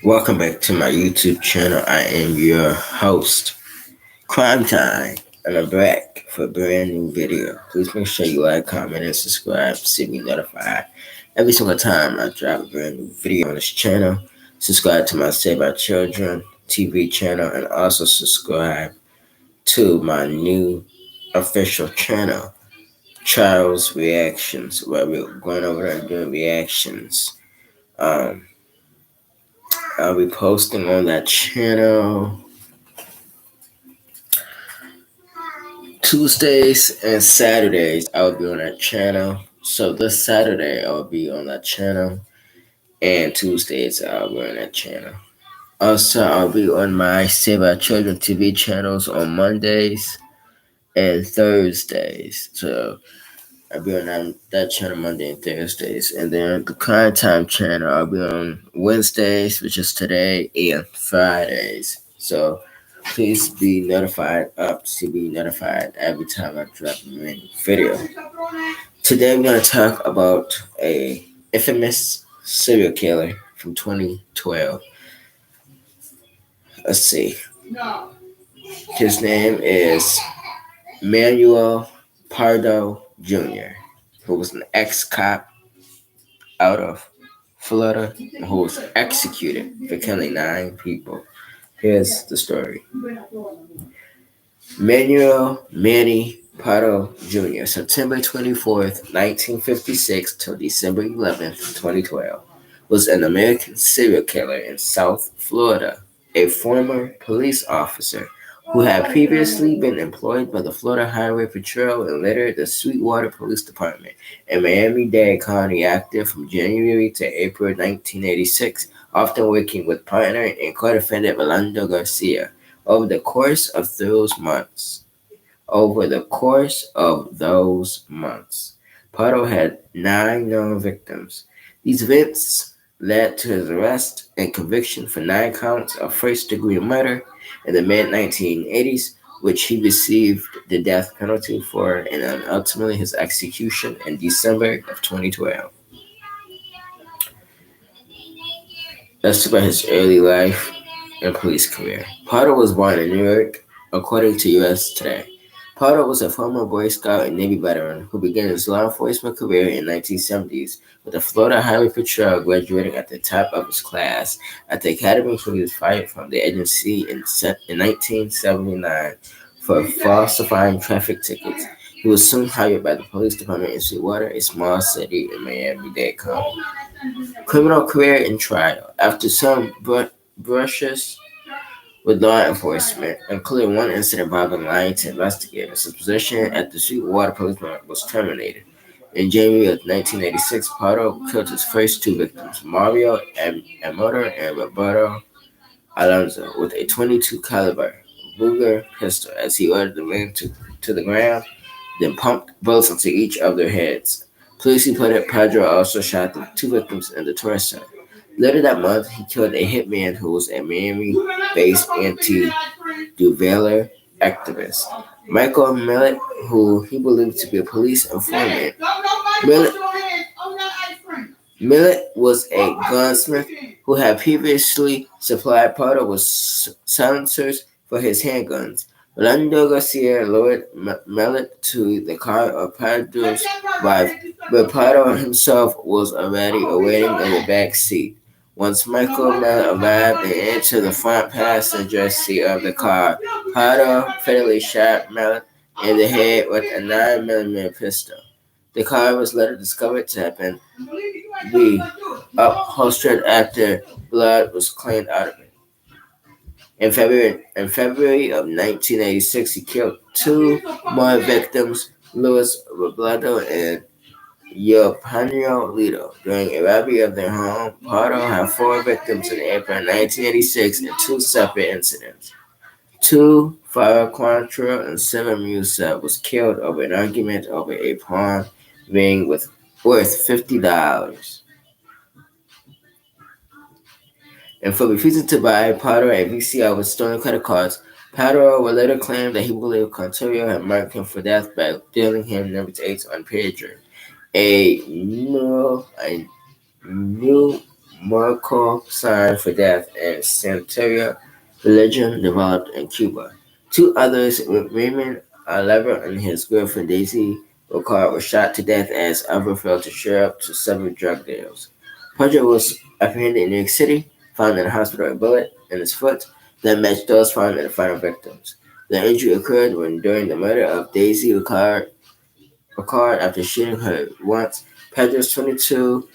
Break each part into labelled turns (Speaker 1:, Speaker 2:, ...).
Speaker 1: Welcome back to my YouTube channel. I am your host, Crime Time, and I'm back for a brand new video. Please make sure you like, comment, and subscribe to be notified every single time I drop a brand new video on this channel. Subscribe to my Save Our Children TV channel, and also subscribe to my new official channel, Charles Reactions, where we're going over there and doing reactions. Um, I'll be posting on that channel Tuesdays and Saturdays. I will be on that channel. So this Saturday I will be on that channel, and Tuesdays I'll be on that channel. Also, I'll be on my Save Our Children TV channels on Mondays and Thursdays. So I'll be on that channel Monday and Thursdays, and then the Crime Time channel I'll be on Wednesdays, which is today, and Fridays. So please be notified every time I drop a new video. Today we're going to talk about a infamous serial killer from 2012. Let's see. His name is Manuel Pardo Jr., who was an ex-cop out of Florida who was executed for killing 9 people. Here's the story. Manuel Manny Pardo Jr., September 24th, 1956 till December 11th, 2012, was an American serial killer in South Florida, a former police officer who had previously been employed by the Florida Highway Patrol and later the Sweetwater Police Department in Miami-Dade County, active from January to April 1986, often working with partner and co-defendant Rolando Garcia. Over the course of those months, Pardo had 9 known victims. These events led to his arrest and conviction for 9 counts of first-degree murder in the mid-1980s, which he received the death penalty for, and then ultimately his execution in December of 2012. Let's talk about his early life and police career. Pardo was born in New York, according to U.S. Today. Pardo was a former Boy Scout and Navy veteran who began his law enforcement career in the 1970s with the Florida Highway Patrol, graduating at the top of his class at the academy where he was fired from the agency in 1979 for falsifying traffic tickets. He was soon hired by the police department in Sweetwater, a small city in Miami-Dade County. Criminal career and trial. After some brushes with law enforcement, including one incident involving lying to investigators, his position at the Sweetwater Police Department was terminated. In January of 1986, Pardo killed his first 2 victims, Mario Emoto and Roberto Alonso, with a .22 caliber Ruger pistol as he ordered the men to the ground, then pumped bullets into each of their heads. Police reported Pardo also shot the 2 victims in the torso. Later that month, he killed a hitman who was a Miami-based anti-Duvalier activist, Michael Millet, who he believed to be a police informant. Millet was a gunsmith who had previously supplied Pardo with silencers for his handguns. Rolando Garcia lured Millet to the car of Pardo's wife, but Pardo himself was already awaiting in the back seat. Once Michael Manuel arrived and entered the front passenger seat of the car, Pardo fatally shot Manuel in the head with a 9mm pistol. The car was later discovered to have been upholstered after blood was cleaned out of it. In February of 1986, he killed 2 more victims, Luis Robledo and Eugenio Lido. During a robbery of their home, Pardo had 4 victims in April 1986 in 2 separate incidents. 2 Farquantra and 7 Musa was killed over an argument over a pawn ring worth $50. And for refusing to buy Pardo a VCR with stolen credit cards, Pardo would later claim that he believed Contorio had marked him for death by dealing him number 8 on pager. A new Moral sign for death, and Santeria religion developed in Cuba. Two others, Raymond Lever and his girlfriend Daisy Ricard, were shot to death as others failed to show up to several drug deals. Pedro was apprehended in New York City, found in a hospital with a bullet in his foot that matched those found in the final victims. The injury occurred when during the murder of Daisy Ricard after shooting her once. Pedro's 22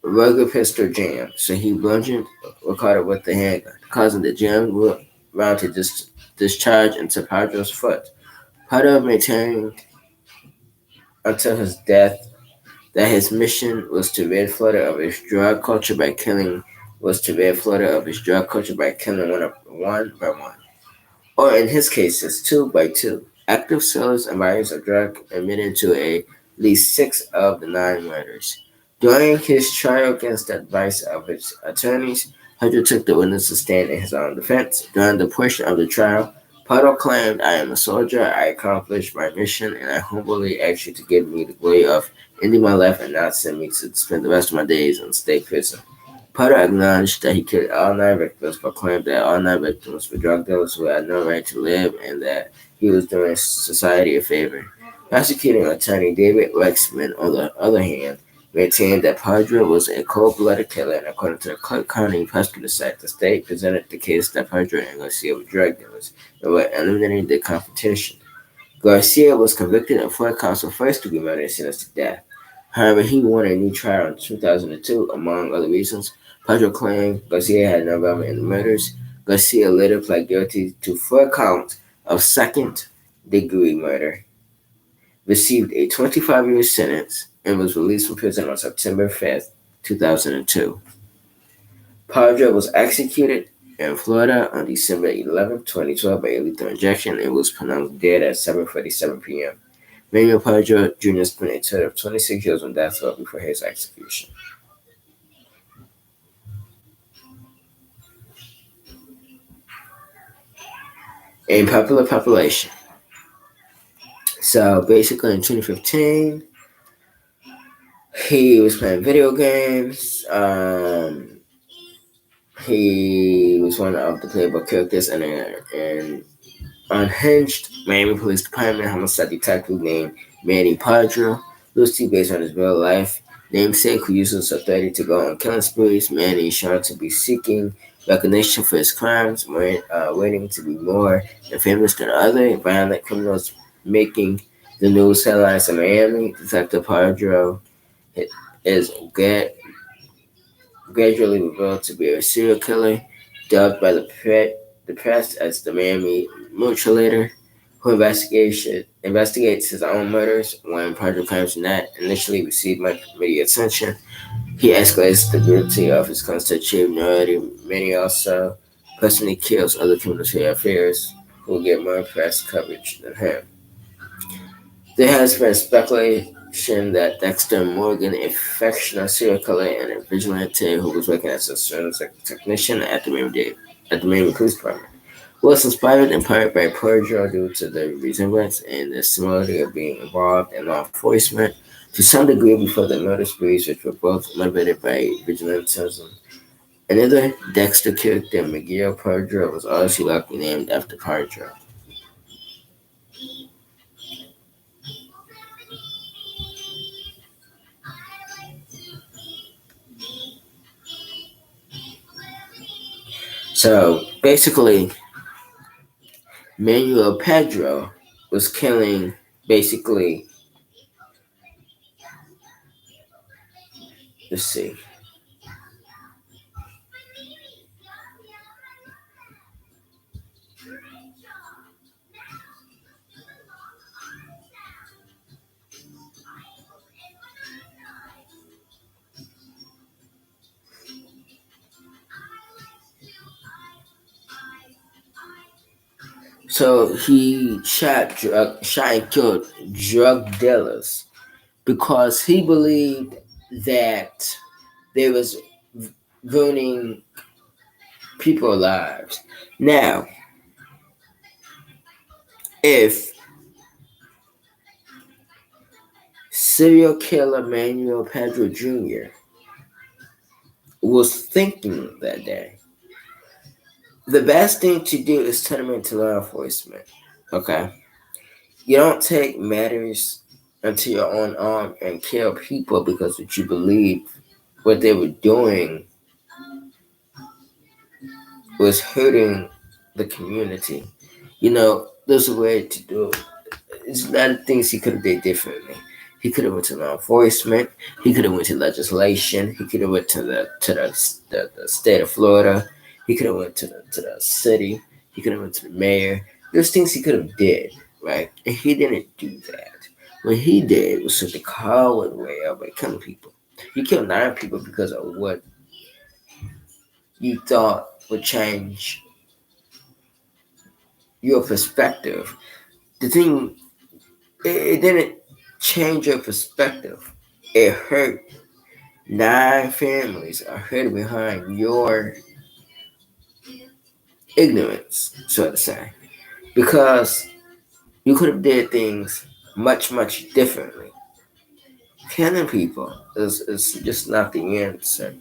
Speaker 1: Ruger pistol jammed, so he bludgeoned Ricardo with the handgun, causing the jammed round to discharge into Pedro's foot. Pedro maintained until his death that his mission was to rid Florida of its drug culture by killing one by one, or in his cases, two by two. Active sellers and buyers of drug admitted to at least six of the nine murders. During his trial against the advice of his attorneys, Hudson took the witness to stand in his own defense. During the portion of the trial, Pato claimed, "I am a soldier, I accomplished my mission, and I humbly ask you to give me the glory of ending my life and not send me to spend the rest of my days in state prison." Potter acknowledged that he killed all nine victims, but claimed that all nine victims were drug dealers who had no right to live and that he was doing society a favor. Prosecuting attorney David Wexman, on the other hand, maintained that Padre was a cold-blooded killer, and according to the Clark County Prosecutor's Act, the state presented the case that Padre and Garcia were drug dealers and were eliminating the competition. Garcia was convicted of four counts of first-degree murder and sentenced to death. However, he won a new trial in 2002, among other reasons. Pedro claimed Garcia had no involvement in the murders. Garcia later pled guilty to four counts of second-degree murder, received a 25-year sentence, and was released from prison on September 5th, 2002. Pedro was executed in Florida on December 11, 2012 by a lethal injection and was pronounced dead at 7:47 p.m. Manuel Pardo Jr. spent a total of 26 years on death row before his execution. In popular population. So basically in 2015, he was playing video games. He was one of the playable characters in Unhinged, Miami Police Department, homicide detective named Manny Padre, loosely based on his real life namesake who uses authority to go on killing sprees. Manny is shown to be seeking recognition for his crimes, waiting to be more infamous than other violent criminals making the news headlines in Miami. Detective Padre is gradually revealed to be a serial killer, dubbed by the press as the Miami Mutilator, who investigates his own murders. When Parker claims to not initially receive much media attention, he escalates the brutality of his constitutive minority. Many also personally kills other criminals he affairs who get more press coverage than him. There has been speculation that Dexter Morgan, a fictional serial killer and a vigilante who was working as a service technician at the Miami Police Department, was inspired in part by Perjure due to the resemblance and the similarity of being involved in law enforcement to some degree before the murder sprees, which were both motivated by vigilantism. Another Dexter character, Miguel Perjure, was also likely named after Perjure. So basically, Manuel Pedro was killing basically, let's see. So he shot and killed drug dealers because he believed that they was ruining people's lives. Now, if serial killer Manuel Pedro Jr. was thinking that day. The best thing to do is turn them into law enforcement. Okay? You don't take matters into your own arm and kill people because what you believe what they were doing was hurting the community. There's a way to do it. There's a lot of things he could have did differently. He could have went to law enforcement. He could have went to legislation. He could have went to the state of Florida. He could have went to the city. He could have went to the mayor. There's things he could have did, right? And he didn't do that. What he did was such a coward way of killing people. He killed 9 people because of what you thought would change your perspective. The thing, it didn't change your perspective. It hurt 9 families are hurt behind your ignorance, so to say, because you could have did things much, much differently. Killing people is just not the answer.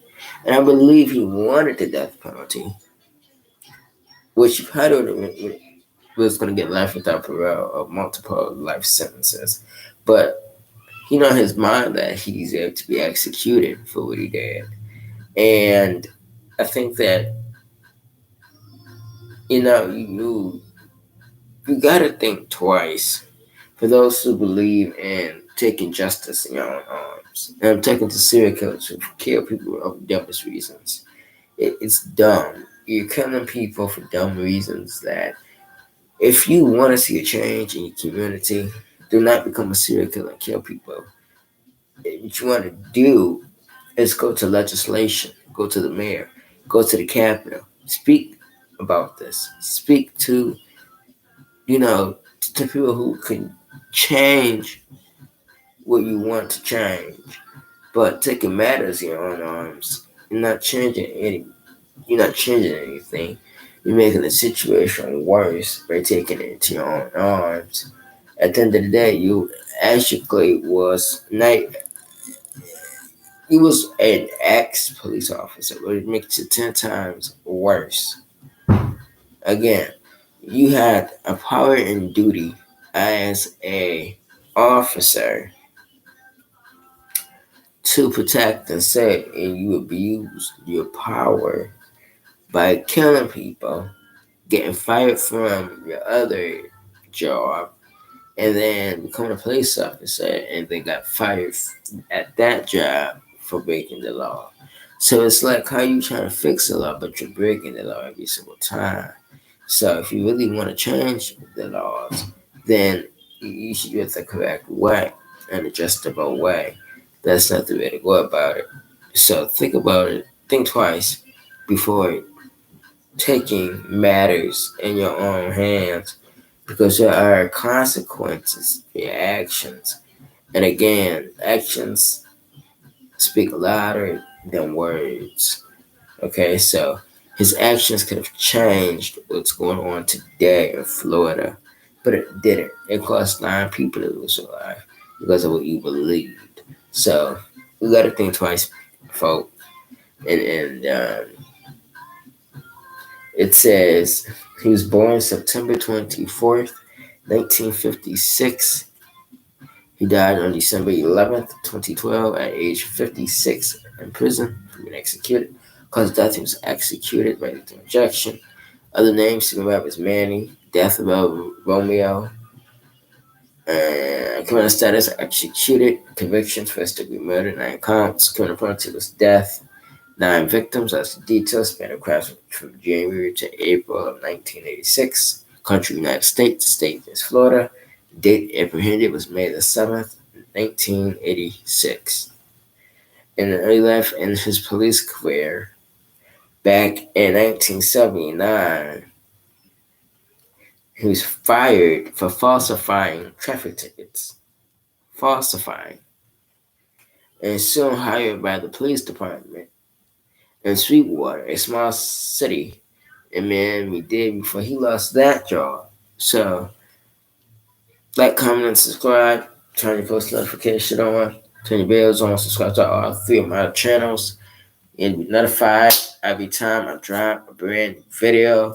Speaker 1: And I believe he wanted the death penalty, which probably was going to get life without parole or multiple life sentences. But he know in his mind that he deserved to be executed for what he did. And I think that, you gotta think twice for those who believe in taking justice in your own arms. And I'm talking to serial killers who kill people for dumbest reasons. It's dumb. You're killing people for dumb reasons that if you want to see a change in your community, do not become a serial killer and kill people. What you want to do is go to legislation, go to the mayor, go to the Capitol, speak about this, speak to people who can change what you want to change. But taking matters in your own arms, you're not changing anything. You're making the situation worse by taking it into your own arms. At the end of the day, you actually he was an ex police officer, but it makes it 10 times worse. Again, you had a power and duty as a officer to protect and save, and you abused your power by killing people, getting fired from your other job, and then becoming a police officer, and then got fired at that job for breaking the law. So it's like how you trying to fix the law, but you're breaking the law every single time. So if you really want to change the laws, then you should do it the correct way, an adjustable way. That's not the way to go about it. So think about it. Think twice before taking matters in your own hands, because there are consequences for your actions. And again, actions speak louder than words. Okay, so his actions could have changed what's going on today in Florida, but it didn't. It cost 9 people to lose their life because of what you believed. So we got to think twice, folks. And it says he was born September 24th, 1956. He died on December 11th, 2012, at age 56 in prison for being executed. Cause of death, he was executed by lethal injection. Other names to remember is Manny, Death of Romeo, criminal status executed, convictions, first degree murder, 9 counts, criminal penalty was death, 9 victims, as the details, span across from January to April of 1986, country United States, state is Florida, date apprehended was May 7th, 1986. In the early life in his police career, back in 1979, he was fired for falsifying traffic tickets. Falsifying. And soon hired by the police department in Sweetwater, a small city in Miami-Dade, before he lost that job. So, like, comment, and subscribe. Turn your post notification on. Turn your bells on. Subscribe to all 3 of my channels. and be notified every time I drop a brand new video.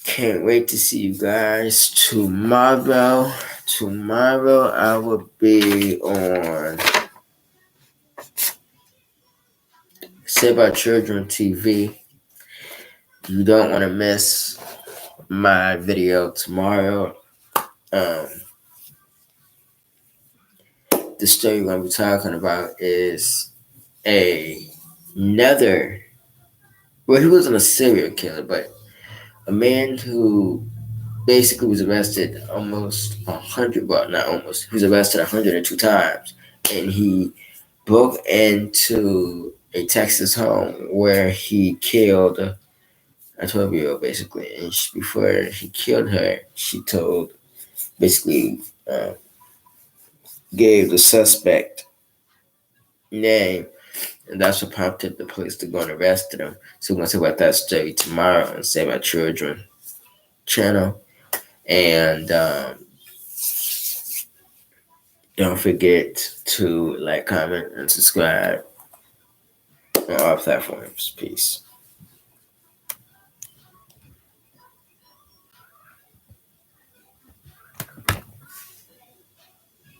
Speaker 1: Can't wait to see you guys tomorrow. Tomorrow I will be on Save Our Children TV. You don't want to miss my video tomorrow. Um, the story we're going to be talking about is another. Well, he wasn't a serial killer, but a man who basically was arrested almost 100, well, not almost, he was arrested 102 times. And he broke into a Texas home where he killed a 12-year-old, basically. And before he killed her, she told, basically, gave the suspect name, and that's what prompted the police to go and arrest him. So we're going to talk about that story tomorrow on Save Our Children channel. And don't forget to like, comment, and subscribe on all platforms. Peace.